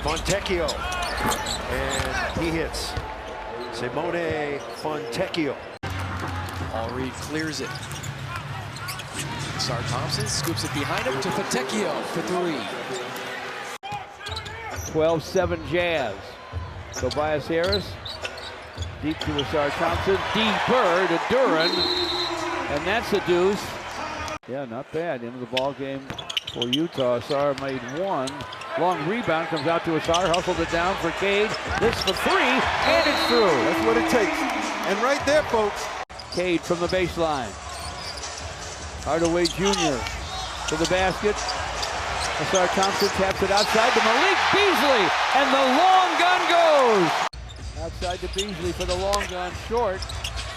Fontecchio, and he hits. Simone Fontecchio. Henry clears it. Ausar Thompson scoops it behind him to Fontecchio for three. 12-7 Jazz. Tobias Harris, deep to Ausar Thompson, deeper to Duren, and that's a deuce. Yeah, not bad. Into the ball game for Utah. Ausar made one. Long rebound comes out to Ausar, hustled it down for Cade. This for three, and it's through. That's what it takes. And right there, folks. Cade from the baseline. Hardaway Jr. to the basket. Ausar Thompson taps it outside to Malik Beasley, and the long gun goes. Outside to Beasley for the long gun, short.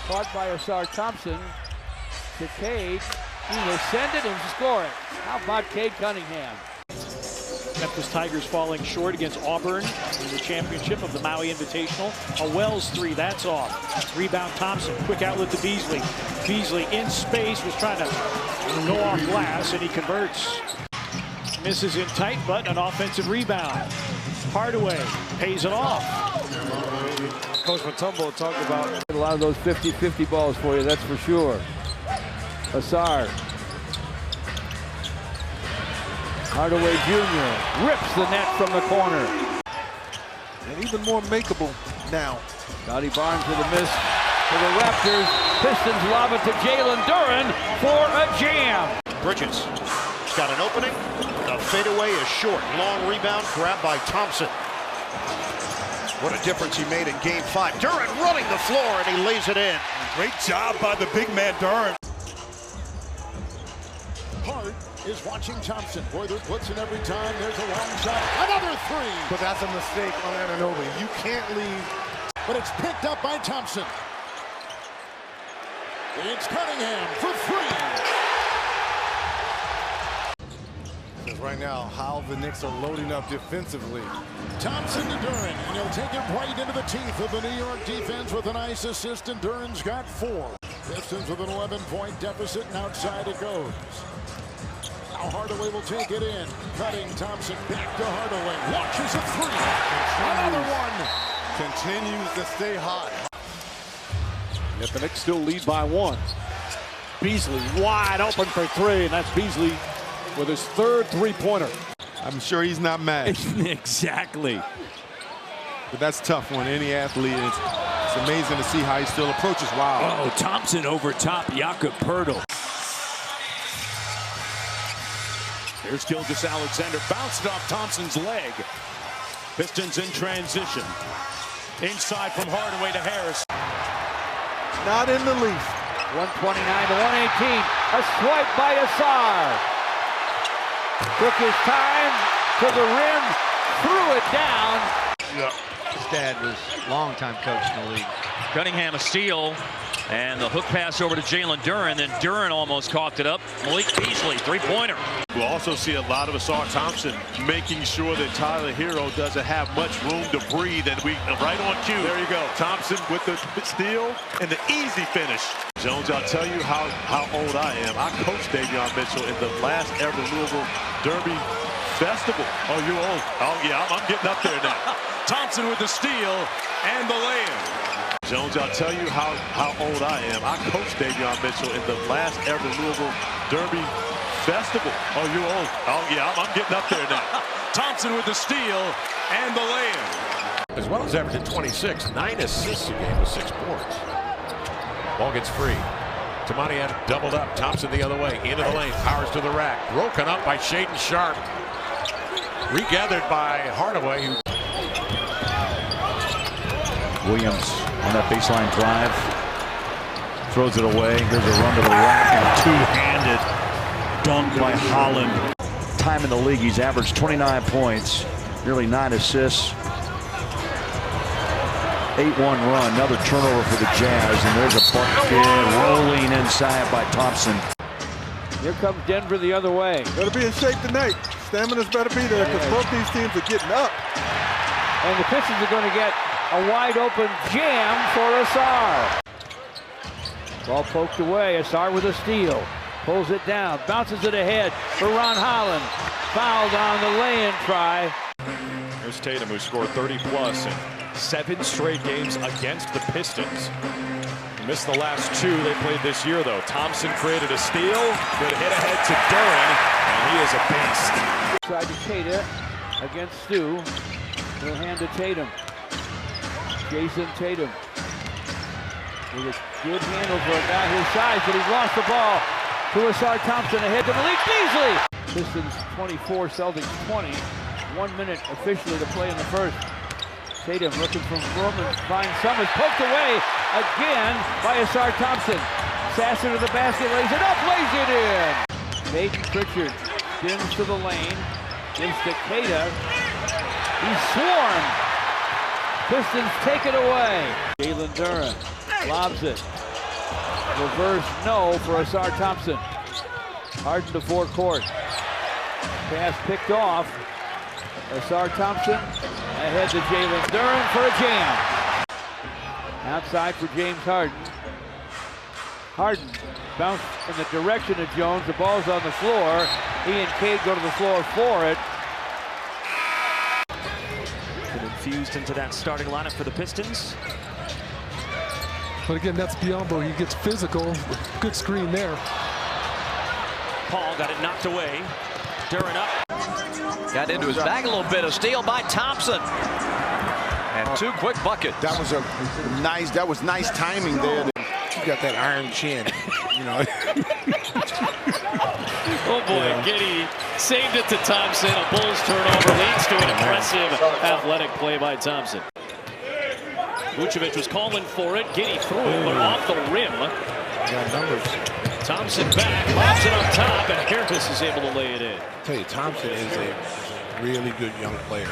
Caught by Ausar Thompson to Cade. He will send it and score it. How about Cade Cunningham? Memphis Tigers falling short against Auburn in the championship of the Maui Invitational. A Wells three, that's off. Rebound Thompson, quick outlet to Beasley. Beasley in space, was trying to go off glass, and he converts. Misses in tight, but an offensive rebound. Hardaway pays it off. Coach Matumbo talked about A lot of those 50-50 balls for you, that's for sure. Ausar. Hardaway Jr. rips the net from the corner. and even more makeable now. Scotty Barnes with a miss for the Raptors. Pistons lob it to Jalen Duren for a jam. Bridges got an opening. The fadeaway is short. Long rebound grabbed by Thompson. What a difference he made in Game 5. Duren running the floor, and he lays it in. Great job by the big man, Duren. Hart is watching Thompson. Boyder puts in every time. There's a long shot. Another three. But that's a mistake on Anunoby. You can't leave. But it's picked up by Thompson. It's Cunningham for three. Because right now, how the Knicks are loading up defensively. Thompson to Duren, and he'll take it right into the teeth of the New York defense with a nice assist, and Duren's got 4. Pistons with an 11-point deficit, and outside it goes. Now Hardaway will take it in. Cutting Thompson back to Hardaway. Launches a three. Another one. Continues to stay hot. Yet the Knicks still lead by 1. Beasley wide open for 3, and that's Beasley with his 3rd three-pointer. I'm sure he's not mad. Exactly. But that's tough when any athlete is. It's amazing to see how he still approaches. Wow. Oh, Thompson over top Jakob Poeltl. Here's Gilgeous-Alexander, bounced it off Thompson's leg. Pistons in transition. Inside from Hardaway to Harris. Not in the least. 129 to 118. A swipe by Ausar. Took his time to the rim, threw it down. His dad was a longtime coach in the league. Cunningham a steal, and the hook pass over to Jalen Duren. Then Duren almost coughed it up. Malik Beasley, three-pointer. We'll also see a lot of Ausar Thompson making sure that Tyler Hero doesn't have much room to breathe, and we right on cue. There you go. Thompson with the steal and the easy finish. Jones, I'll tell you how old I am. I coached Davion Mitchell in the last ever Louisville Derby Festival. Oh, you're old. Oh, yeah, I'm getting up there now. Thompson with the steal and the lay-in. Jones, I'll tell you how old I am. I coached Davion Mitchell in the last ever Louisville Derby Festival. Oh, you're old. Oh, yeah, I'm getting up there now. Thompson with the steal and the lay-in. As well as averaging 26, 9 assists a game with 6 points. Ball gets free. Tamanian doubled up. Thompson the other way. Into the lane. Powers to the rack. Broken up by Shaedon Sharpe. Regathered by Hardaway. Williams on that baseline drive. Throws it away. Here's a run to the rack and a two-handed dunk by Holland. Time in the league, he's averaged 29 points, nearly 9 assists. 8-1 run, another turnover for the Jazz, and there's a bucket rolling inside by Thompson. Here comes Denver the other way. Better be in shape tonight. Stamina's better be there because both these teams are getting up. And the Pistons are going to get a wide open jam for Ausar. Ball poked away. Ausar with a steal. Pulls it down, bounces it ahead for Ron Holland. Fouled on the lay-in try. Here's Tatum, who scored 30-plus in 7 straight games against the Pistons. He missed the last 2 they played this year, though. Thompson created a steal. Good hit ahead to Duren, and he is a beast. Side to Keita against Stu. He'll hand to Tatum. Jason Tatum with a good handle for a guy his size, but he's lost the ball to Ausar Thompson ahead to Malik Beasley. Pistons 24, Celtics 20. 1 minute officially to play in the first. Tatum looking from room and finds Summers, poked away again by Ausar Thompson. Sasser to the basket, lays it up, lays it in. Peyton Pritchard spins to the lane, gives to Keita. He's swarmed. Pistons take it away. Jalen Duren lobs it. Reverse no for Ausar Thompson. Harden to forecourt. Pass picked off. Ausar Thompson ahead to Jalen Duren for a jam. Outside for James Harden. Harden bounced in the direction of Jones. The ball's on the floor. He and Cade go to the floor for it. Infused into that starting lineup for the Pistons. But again, that's Biombo. He gets physical. Good screen there. Paul got it knocked away. Duren up. Got into his bag a little bit. A steal by Thompson. And 2 quick buckets. That was nice timing there. You got that iron chin, you know. Oh boy, Giddey saved it to Thompson. A Bulls turnover leads to an impressive athletic play by Thompson. Vucevic was calling for it. Giddey threw it, but off the rim. Got numbers. Thompson back, lobs it up top, and Harris is able to lay it in. I tell you, Thompson is a really good young player.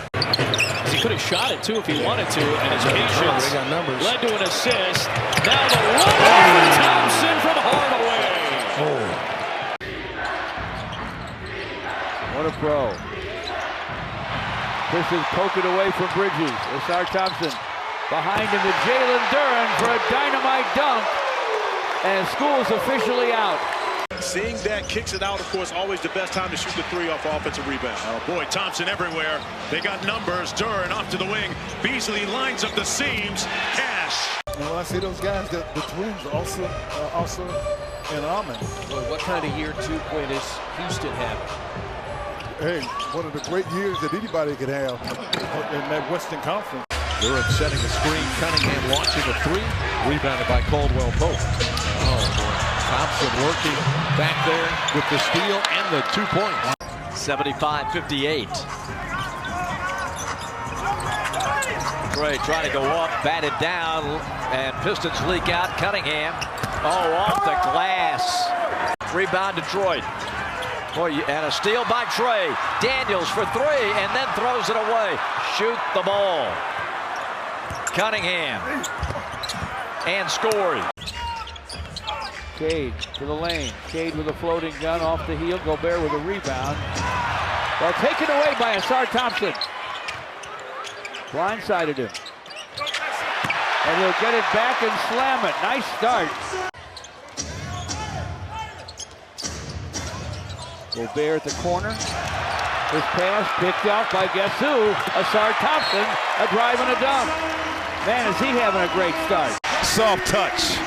He could have shot it too if he wanted to, and his patience led to an assist. Now the run for Thompson from Hardaway. Oh. What a pro. Pistons poke it away from Bridges. Ausar Thompson behind him to Jalen Duren for a dynamite dunk. And school's officially out. Seeing that kicks it out, of course, always the best time to shoot the 3 off offensive rebound. Oh boy, Thompson everywhere. They got numbers. Duren off to the wing. Beasley lines up the seams. Cash. Well, I see those guys, the twins, also and Almond. Boy, what kind of year 2 point is Houston having? Hey, one of the great years that anybody could have in that Western Conference. Duren setting the screen. Cunningham launching a 3. Rebounded by Caldwell Pope. Oh, boy. Thompson working back there with the steal and the 2 points. 75-58. Trey trying to go up, batted down, and Pistons leak out. Cunningham, off the glass. Rebound Detroit. Boy, and a steal by Trey. Daniels for 3, and then throws it away. Shoot the ball. Cunningham. And scores. Cade to the lane. Cade with a floating gun off the heel. Gobert with a rebound. Well, taken away by Ausar Thompson. Blindsided him. And he'll get it back and slam it. Nice start. Gobert at the corner. His pass picked off by guess who? Ausar Thompson. A drive and a dunk. Man, is he having a great start. Soft touch.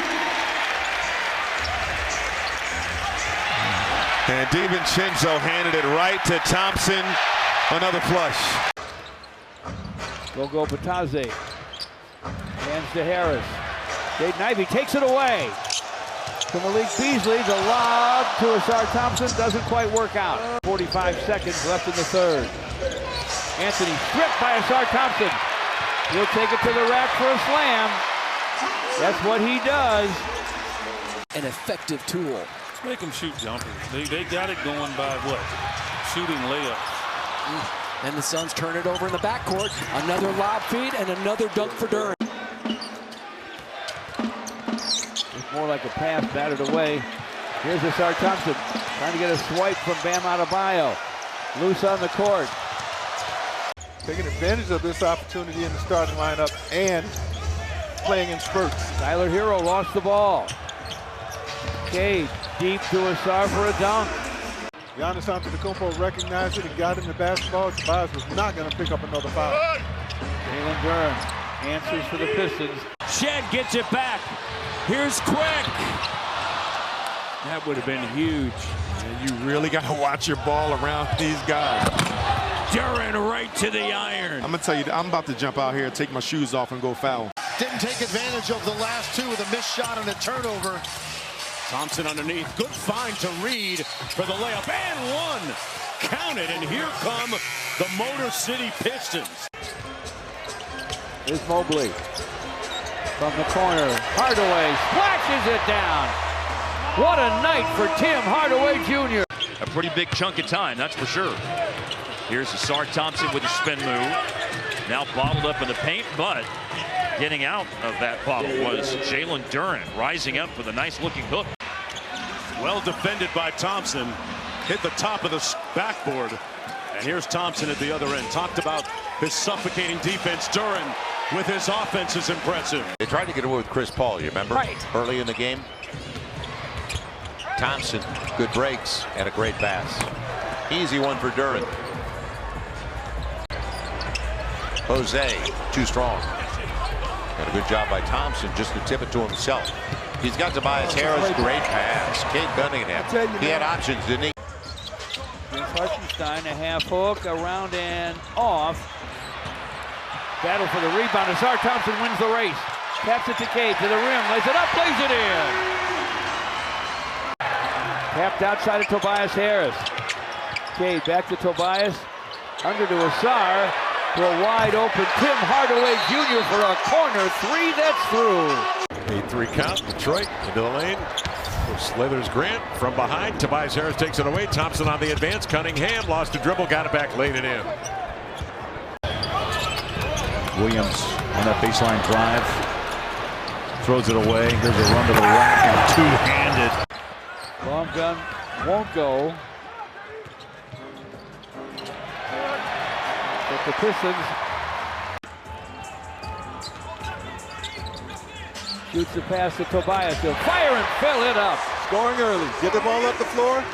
And DiVincenzo handed it right to Thompson. Another flush. Go Batazzi. Hands to Harris. Jaden Ivey takes it away. To Malik Beasley. The lob to Ausar Thompson doesn't quite work out. 45 seconds left in the third. Anthony stripped by Ausar Thompson. He'll take it to the rack for a slam. That's what he does. An effective tool. Make them shoot jumpers. They got it going by what? Shooting layups. And the Suns turn it over in the backcourt. Another lob feed and another dunk for Duren. It's more like a pass batted away. Here's Ausar Thompson trying to get a swipe from Bam Adebayo. Loose on the court. Taking advantage of this opportunity in the starting lineup and playing in spurts. Tyler Hero lost the ball. Cade deep to Ausar for a dunk. Giannis Antetokounmpo recognized it and got in the basketball. Tobias was not going to pick up another foul. Jalen Duren answers for the Pistons. Shed gets it back. Here's Quick. That would have been huge. And you really got to watch your ball around these guys. Duren right to the iron. I'm going to tell you, I'm about to jump out here and take my shoes off and go foul. Didn't take advantage of the last two with a missed shot and a turnover. Thompson underneath. Good find to Reed for the layup. And one. Count it. And here come the Motor City Pistons. Here's Mobley from the corner. Hardaway splashes it down. What a night for Tim Hardaway Jr. A pretty big chunk of time, that's for sure. Here's Ausar Thompson with a spin move. Now bottled up in the paint, but getting out of that bottle was Jalen Duren, rising up with a nice-looking hook. Well defended by Thompson. Hit the top of the backboard. And here's Thompson at the other end. Talked about his suffocating defense. Duren with his offense is impressive. They tried to get away with Chris Paul, you remember? Right. Early in the game. Thompson, good breaks and a great pass. Easy one for Duren. Jose, too strong. Got a good job by Thompson just to tip it to himself. He's got Tobias Harris, great pass. Cade Cunningham, he had options, didn't he? Hartenstein, a half hook, around and off. Battle for the rebound. Ausar Thompson wins the race. Taps it to Cade, to the rim, lays it up, lays it in. Tapped outside of Tobias Harris. Cade back to Tobias. Under to Ausar. To a wide open Tim Hardaway Jr. for a corner three that's through. 8-3 count. Detroit into the lane. Slithers Grant from behind. Tobias Harris takes it away. Thompson on the advance. Cunningham lost the dribble, got it back, laid it in. Williams on that baseline drive. Throws it away. Here's a run to the rack and two-handed. Long gun won't go. But the Pistons shoots the pass to Tobias. He'll fire and fill it up. Scoring early. Get the ball up the floor.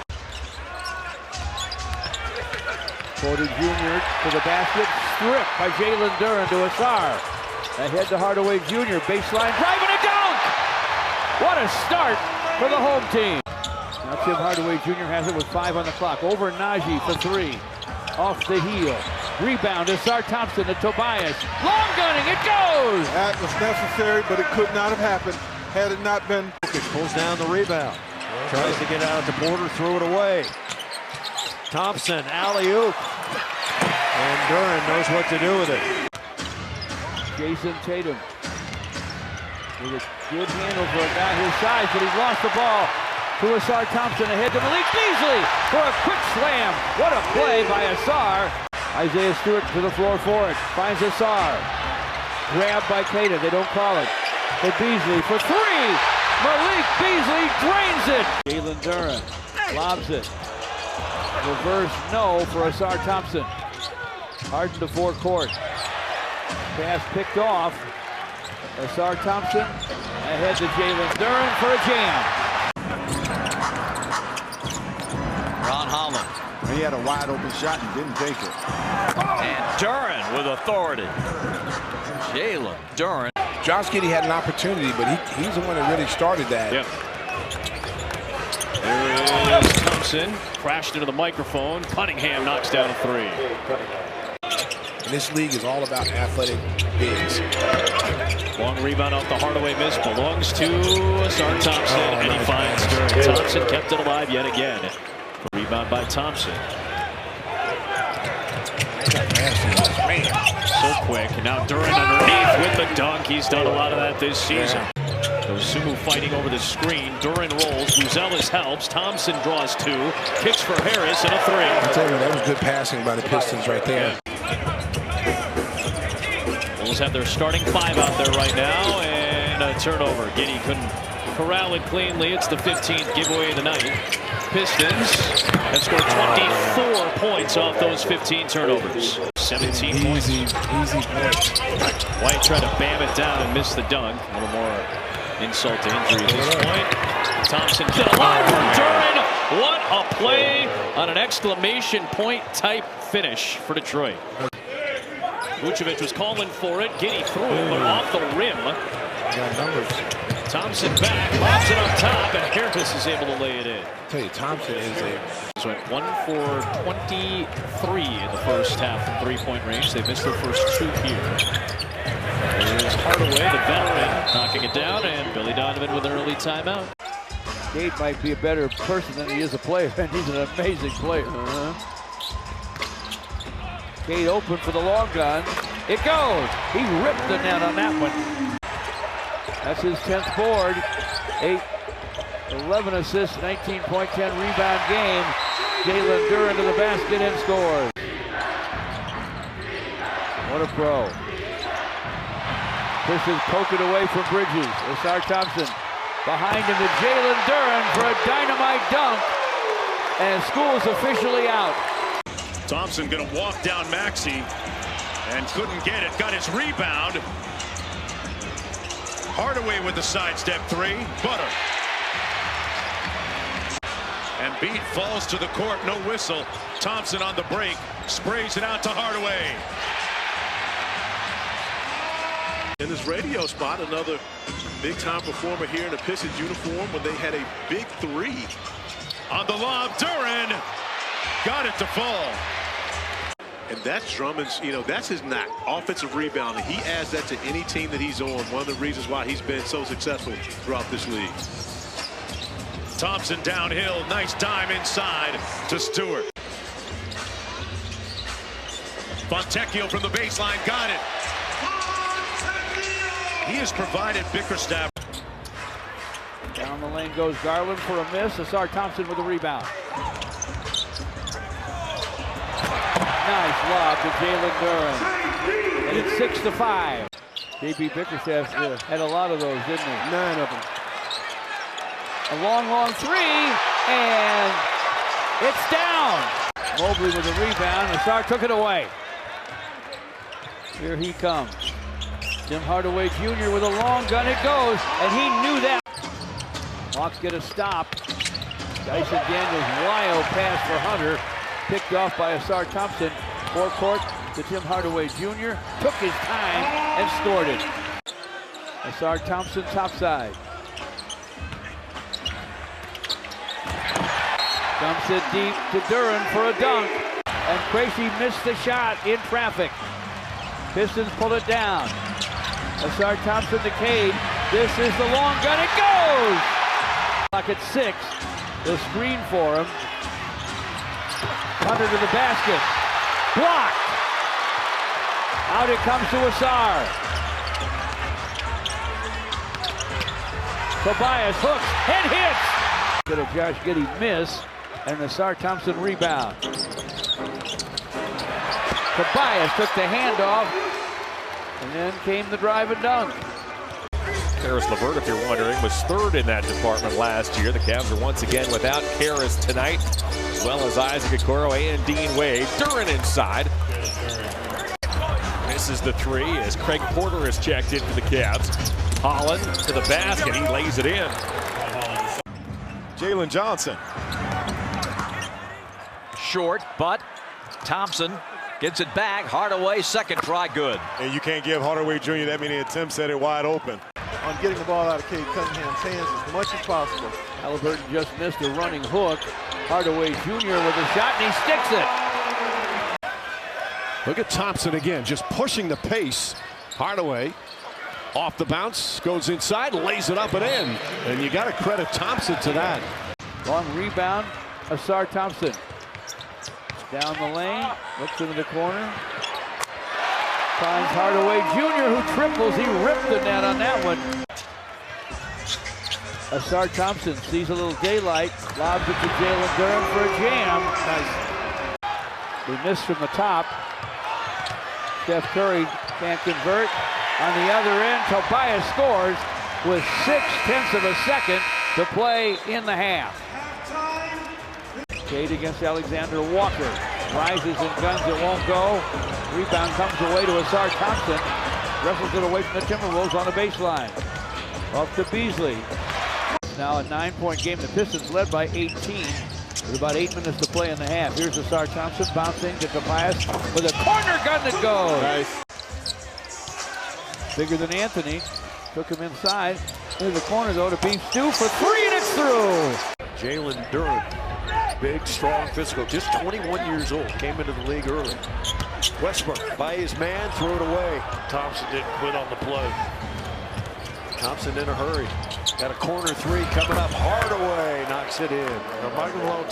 Porter Jr. to the basket. Stripped by Jalen Duren to Ausar. Ahead to Hardaway Jr. Baseline drive and a dunk! What a start for the home team. Now Tim Hardaway Jr. has it with 5 on the clock. Over Najee for 3. Off the heel. Rebound, Ausar Thompson to Tobias. Long gunning, it goes! That was necessary, but it could not have happened had it not been. Pulls down the rebound. Tries to get out to Porter, threw it away. Thompson, alley-oop. And Duren knows what to do with it. Jason Tatum with a good handle for a guy his size, but he's lost the ball. To Ausar Thompson, ahead to Malik Beasley for a quick slam. What a play by Ausar. Isaiah Stewart to the floor for it. Finds Ausar. Grabbed by Tatum. They don't call it. For Beasley for 3. Malik Beasley drains it. Jalen Duren lobs it. Reverse no for Ausar Thompson. Harden to forecourt. Pass picked off. Ausar Thompson ahead to Jalen Duren for a jam. Ron Holland. He had a wide open shot and didn't take it. And Duren with authority. Jalen Duren. Josh Giddey had an opportunity, but he's the one that really started that. Yep. There is Thompson. Crashed into the microphone. Cunningham knocks down a 3. And this league is all about athletic bigs. Long rebound off the Hardaway miss. Belongs to Ausar Thompson. And he finds Duren. Thompson kept it alive yet again. Rebound by Thompson. So quick. And now Duren underneath with the dunk. He's done a lot of that this season. Sumu fighting over the screen. Duren rolls. Buzelis helps. Thompson draws 2. Kicks for Harris and a 3. I tell you, that was good passing by the Pistons right there. Bulls have their starting 5 out there right now. And a turnover. Giddey couldn't corral it cleanly. It's the 15th giveaway of the night. Pistons have scored 24 points off those 15 turnovers. 17 points. Easy points. White tried to bam it down and missed the dunk. A little more insult to injury at this point. Thompson to the line from Duren. What a play on an exclamation point type finish for Detroit. Vucevic was calling for it. Giddy threw it, but off the rim. Got numbers. Thompson back, lobs it up top, and Harris is able to lay it in. I tell you, Thompson is a... So went 1 for 23 in the first half from three-point range. They missed their first 2 here. There's Hardaway, the veteran, knocking it down, and Billy Donovan with an early timeout. Cade might be a better person than he is a player, and he's an amazing player. Cade open for the long gun. It goes. He ripped the net on that one. That's his 10th board. 11 assists, 19.10 rebound game. Jalen Duren to the basket and scores. What a pro. Pistons poke it away from Bridges. Ausar Thompson behind him to Jalen Duren for a dynamite dunk. And school's officially out. Thompson gonna walk down Maxey and couldn't get it. Got his rebound. Hardaway with the sidestep 3. Butter. And beat falls to the court. No whistle. Thompson on the break. Sprays it out to Hardaway. In this radio spot, another big-time performer here in a Pistons uniform when they had a big 3. On the lob, Duren got it to fall. And that's Drummond's, that's his knack, offensive rebounding. He adds that to any team that he's on. One of the reasons why he's been so successful throughout this league. Thompson downhill, nice dime inside to Stewart. Fontecchio from the baseline, got it. He has provided Bickerstaff. Down the lane goes Garland for a miss. Ausar Thompson with a rebound. Nice lob to Jalen Duren. And it's 6-5. J.B. Bickerstaff had a lot of those, didn't he? 9 of them. A long, long 3, and it's down. Mobley with a rebound. Ausar took it away. Here he comes. Tim Hardaway Jr. with a long gun. It goes, and he knew that. Hawks get a stop. Dyson Daniels wild pass for Hunter. Picked off by Ausar Thompson. Forecourt to Tim Hardaway Jr. Took his time and scored it. Ausar Thompson topside. Dumps it deep to Duren for a dunk. And Crazy missed the shot in traffic. Pistons pull it down. Ausar Thompson to Cade. This is the long gun. It goes! Clock at 6. The screen for him. Hunter to the basket. Blocked. Out it comes to Ausar. Tobias hooks and hits. Good at Josh Giddey miss. And an Ausar Thompson rebound. Tobias took the handoff. And then came the drive and dunk. Karis LeVert, if you're wondering, was 3rd in that department last year. The Cavs are once again without Karis tonight, as well as Isaac Okoro and Dean Wade. Duren inside. Misses the 3 as Craig Porter is checked in for the Cavs. Holland to the basket. He lays it in. Jalen Johnson. Short, but Thompson gets it back. Hardaway, second try, good. And you can't give Hardaway Jr. that many attempts at it wide open. On getting the ball out of Cade Cunningham's hands as much as possible. Halliburton just missed a running hook. Hardaway Jr. with a shot, and he sticks it. Look at Thompson again, just pushing the pace. Hardaway off the bounce, goes inside, lays it up and in. And you got to credit Thompson to that. Long rebound, Ausar Thompson. Down the lane, looks into the corner. Finds Hardaway Jr. who triples. He ripped the net on that one. Ausar Thompson sees a little daylight, lobs it to Jalen Duren for a jam. Nice. They missed from the top. Steph Curry can't convert. On the other end, Tobias scores with 0.6 of a second to play in the half. Cade against Alexander Walker. Rises and guns, it won't go. Rebound comes away to Ausar Thompson. Wrestles it away from the Timberwolves on the baseline. Off to Beasley. Now a 9-point game. The Pistons led by 18 with about 8 minutes to play in the half. Here's Ausar Thompson bouncing, gets a pass with a corner gun that goes. Nice. Bigger than Anthony. Took him inside. Here's the corner though to beat Stu for 3 and it's through. Jalen Duren, big, strong, physical, just 21 years old, came into the league early. Westbrook by his man, threw it away. Thompson didn't quit on the play. Thompson in a hurry. Got a corner three coming up. Hardaway knocks it in. The microphone